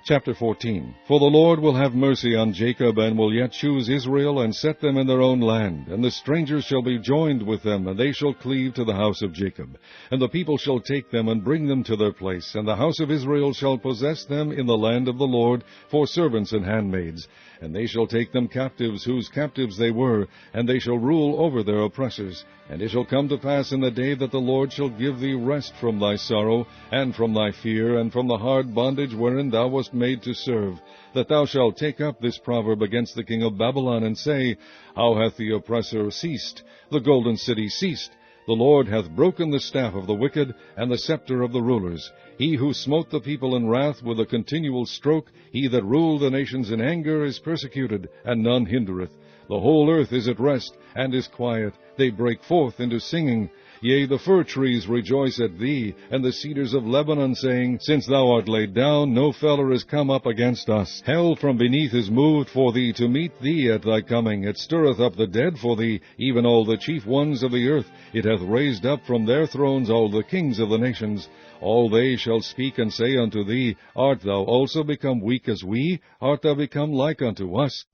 Chapter 14. For the Lord will have mercy on Jacob, and will yet choose Israel, and set them in their own land. And the strangers shall be joined with them, and they shall cleave to the house of Jacob. And the people shall take them, and bring them to their place. And the house of Israel shall possess them in the land of the Lord, for servants and handmaids. And they shall take them captives, whose captives they were, and they shall rule over their oppressors. And it shall come to pass in the day that the Lord shall give thee rest from thy sorrow, and from thy fear, and from the hard bondage wherein thou wast made to serve, that thou shalt take up this proverb against the king of Babylon, and say, How hath the oppressor ceased? The golden city ceased. The Lord hath broken the staff of the wicked, and the scepter of the rulers. He who smote the people in wrath with a continual stroke, he that ruled the nations in anger, is persecuted, and none hindereth. The whole earth is at rest, and is quiet. They break forth into singing. Yea, the fir trees rejoice at thee, and the cedars of Lebanon, saying, Since thou art laid down, no feller is come up against us. Hell from beneath is moved for thee to meet thee at thy coming. It stirreth up the dead for thee, even all the chief ones of the earth. It hath raised up from their thrones all the kings of the nations. All they shall speak and say unto thee, Art thou also become weak as we? Art thou become like unto us?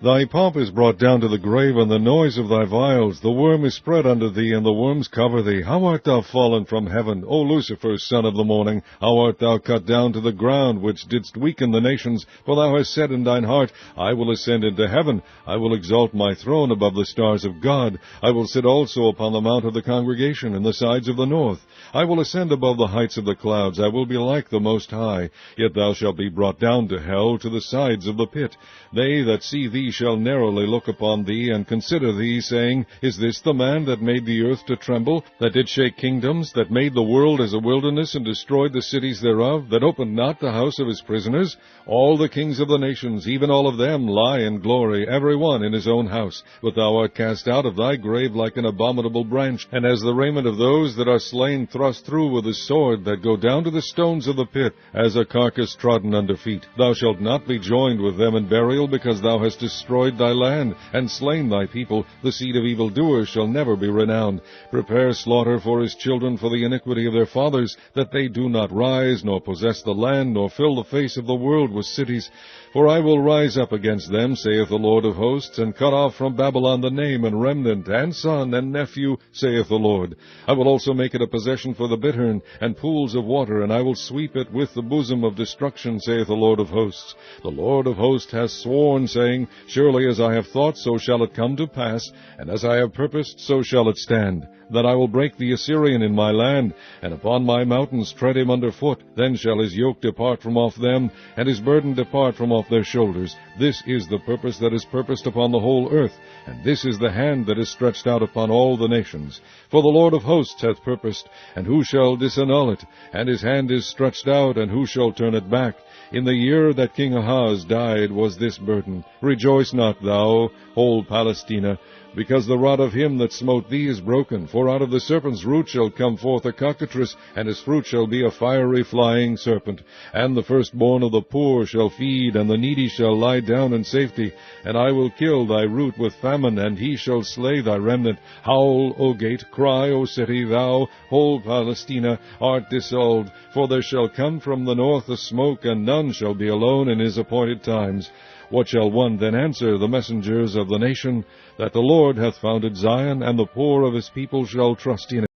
Thy pomp is brought down to the grave, and the noise of thy vials. The worm is spread under thee, and the worms cover thee. How art thou fallen from heaven, O Lucifer, son of the morning? How art thou cut down to the ground, which didst weaken the nations? For thou hast said in thine heart, I will ascend into heaven. I will exalt my throne above the stars of God. I will sit also upon the mount of the congregation in the sides of the north. I will ascend above the heights of the clouds. I will be like the Most High. Yet thou shalt be brought down to hell, to the sides of the pit. They that see thee shall narrowly look upon thee, and consider thee, saying, Is this the man that made the earth to tremble, that did shake kingdoms, that made the world as a wilderness, and destroyed the cities thereof, that opened not the house of his prisoners? All the kings of the nations, even all of them, lie in glory, every one in his own house. But thou art cast out of thy grave like an abominable branch, and as the raiment of those that are slain thrust through with a sword, that go down to the stones of the pit, as a carcass trodden under feet. Thou shalt not be joined with them in burial, because thou hast destroyed thy land, and slain thy people. The seed of evildoers shall never be renowned. Prepare slaughter for his children for the iniquity of their fathers, that they do not rise, nor possess the land, nor fill the face of the world with cities. For I will rise up against them, saith the Lord of hosts, and cut off from Babylon the name, and remnant, and son, and nephew, saith the Lord. I will also make it a possession for the bittern, and pools of water, and I will sweep it with the bosom of destruction, saith the Lord of hosts. The Lord of hosts hath sworn, saying, Surely as I have thought, so shall it come to pass, and as I have purposed, so shall it stand, that I will break the Assyrian in my land, and upon my mountains tread him under foot. Then shall his yoke depart from off them, and his burden depart from off their shoulders. This is the purpose that is purposed upon the whole earth, and this is the hand that is stretched out upon all the nations. For the Lord of hosts hath purposed, and who shall disannul it? And his hand is stretched out, and who shall turn it back? In the year that King Ahaz died was this burden. Rejoice not thou, whole Palestina, because the rod of him that smote thee is broken. For out of the serpent's root shall come forth a cockatrice, and his fruit shall be a fiery flying serpent. And the firstborn of the poor shall feed, and the needy shall lie down in safety. And I will kill thy root with famine, and he shall slay thy remnant. Howl, O gate, cry, O city, thou, whole Palestina, art dissolved. For there shall come from the north a smoke, and none shall be alone in his appointed times. What shall one then answer the messengers of the nation? That the Lord hath founded Zion, and the poor of his people shall trust in it.